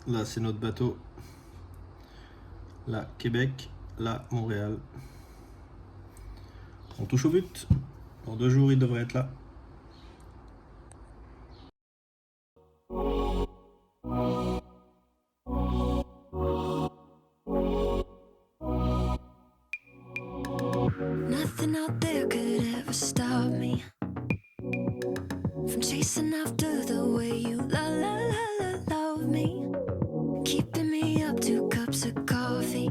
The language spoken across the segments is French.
Là, c'est notre bateau. Là, Québec. Là, Montréal. On touche au but. Dans 2 jours, il devrait être là. Nothing out there could ever stop me from chasing after the way you love me, keeping me up 2 cups of coffee.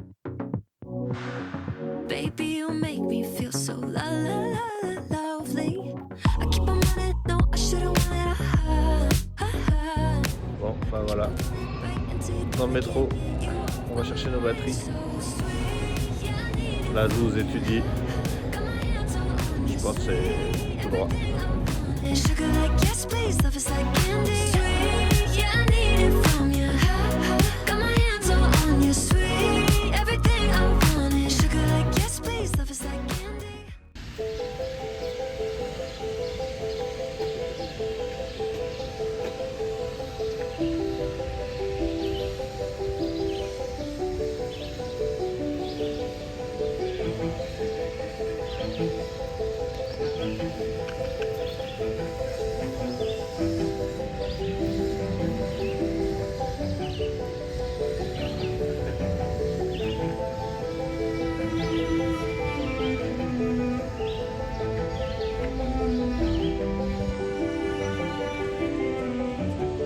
Baby, you make me feel so lovely. I keep on running, no, I should've wanted Bon, bah voilà. Dans le métro, on va chercher nos batteries. Là, je vous étudie. Je crois que c'est tout droit. Sugar like yes, please, love is like candy. Sweet, yeah, I need it from you. Got my hands all on you, sweet. Everything I want is sugar like yes, please, love is like candy.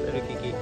Salut Kiki.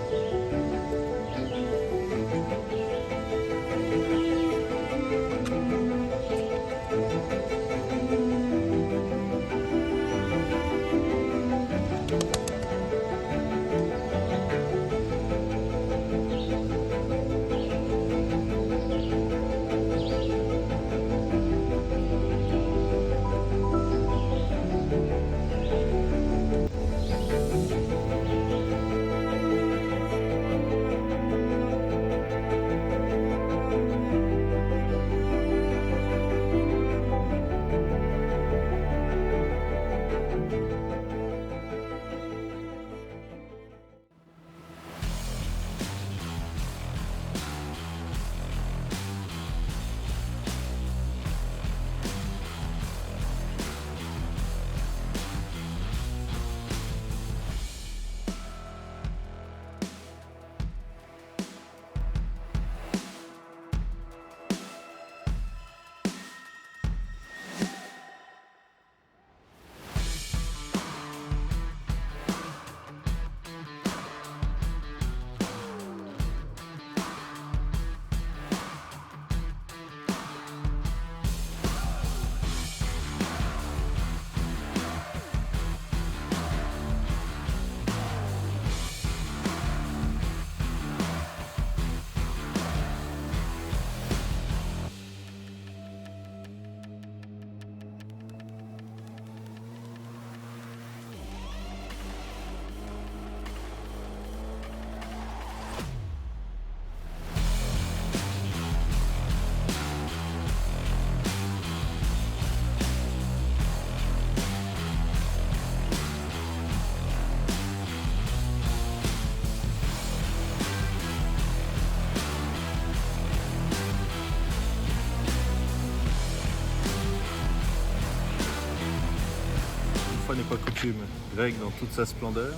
N'est pas coutume, Greg dans toute sa splendeur.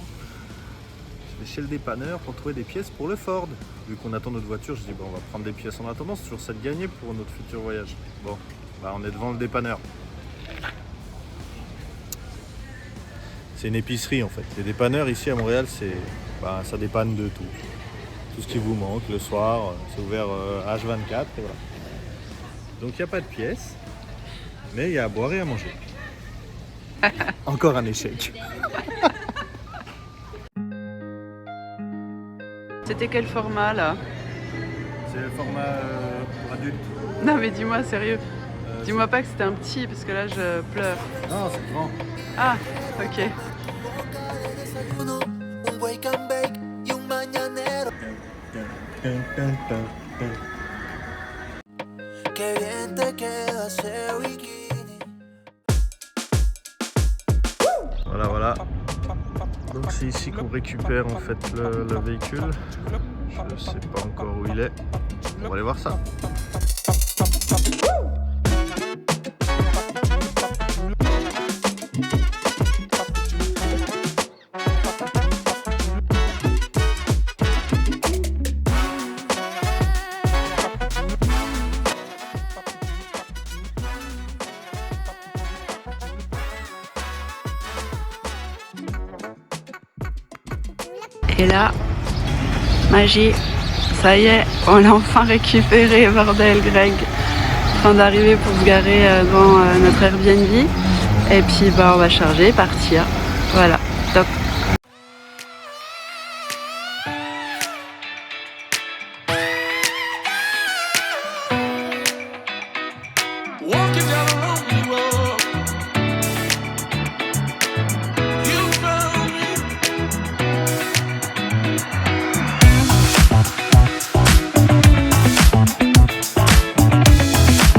Je vais chez le dépanneur pour trouver des pièces pour le Ford. Vu qu'on attend notre voiture, je dis bon, on va prendre des pièces en attendant, c'est toujours ça de gagner pour notre futur voyage. Bon, bah on est devant le dépanneur. C'est une épicerie en fait. Les dépanneurs ici à Montréal, ça dépanne de tout. Tout ce qui vous manque le soir, c'est ouvert H24 et voilà. Donc il n'y a pas de pièces, mais il y a à boire et à manger. Encore un échec. C'était quel format là? C'est le format pour adultes. Non mais dis-moi sérieux. Dis-moi pas que c'était un petit parce que là je pleure. Non, c'est grand. Ah, ok. Voilà. Donc c'est ici qu'on récupère en fait le véhicule. Je sais pas encore où il est. On va aller voir ça. Et là, magie, ça y est, on l'a enfin récupéré, bordel, Greg. En train d'arriver pour se garer devant notre Airbnb. Et puis bah on va charger, partir. Voilà, top. Walking down a lonely road, you found me. Walking down a lonely road, you found me.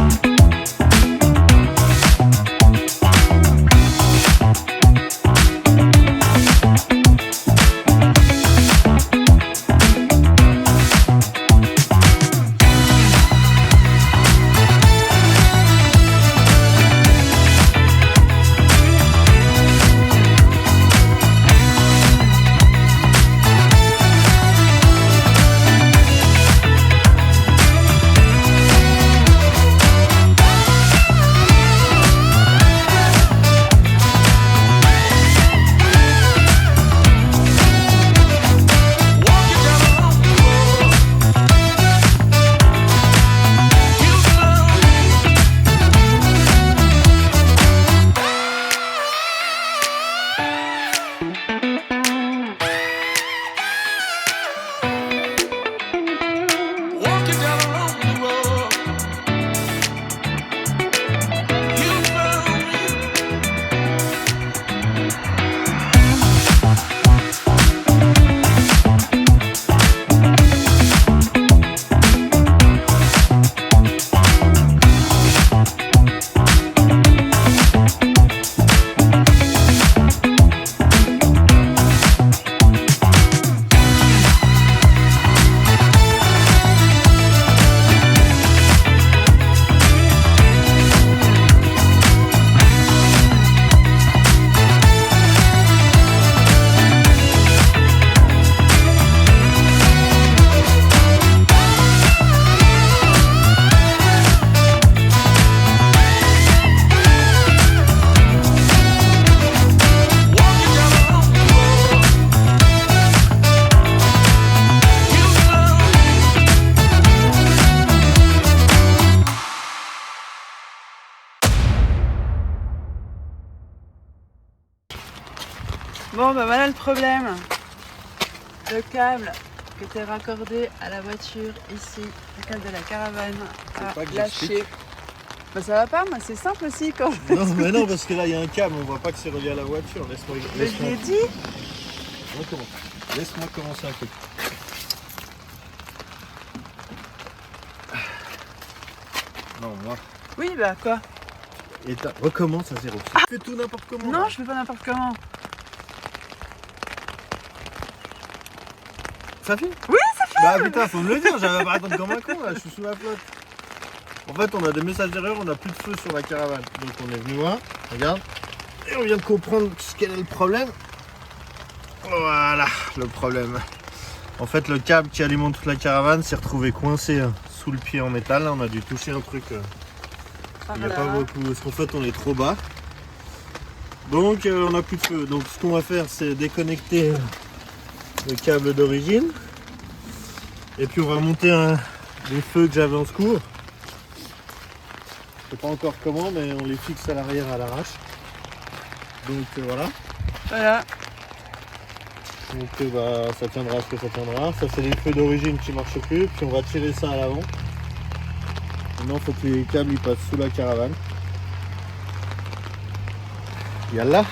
Walking down a lonely road, you found Bon bah voilà le problème. Le câble qui était raccordé à la voiture ici, le câble de la caravane a pas que lâché. j'explique. Bah ça va pas, moi c'est simple aussi quand Non, mais non, parce que là il y a un câble, on voit pas que c'est relié à la voiture. Laisse-moi je l'ai dit. recommence. Laisse-moi commencer un peu. Non, moi. Oui bah quoi. Et recommence à zéro. Tu fais tout n'importe comment. Non là. je fais pas n'importe comment. Ça filme. Oui ça fait. Bah putain, faut me le dire, j'avais pas à attendre comme un con là, je suis sous la flotte. En fait, on a des messages d'erreur, on a plus de feu sur la caravane. Donc on est venu voir, regarde. Et on vient de comprendre quel est le problème. Voilà, le problème. En fait, le câble qui alimente toute la caravane s'est retrouvé coincé sous le pied en métal. Là, on a dû toucher un truc. Il n'y a pas beaucoup, parce qu'en fait, on est trop bas. Donc, on n'a plus de feu. Donc, ce qu'on va faire, c'est déconnecter le câble d'origine. Et puis, on va monter les feux que j'avais en secours. Je sais pas encore comment, mais on les fixe à l'arrière à l'arrache. Donc, voilà. Voilà. Donc bah, ça tiendra ce que ça tiendra. Ça c'est les feux d'origine qui ne marchent plus. Puis on va tirer ça à l'avant. Maintenant il faut que les câbles ils passent sous la caravane. Yallah.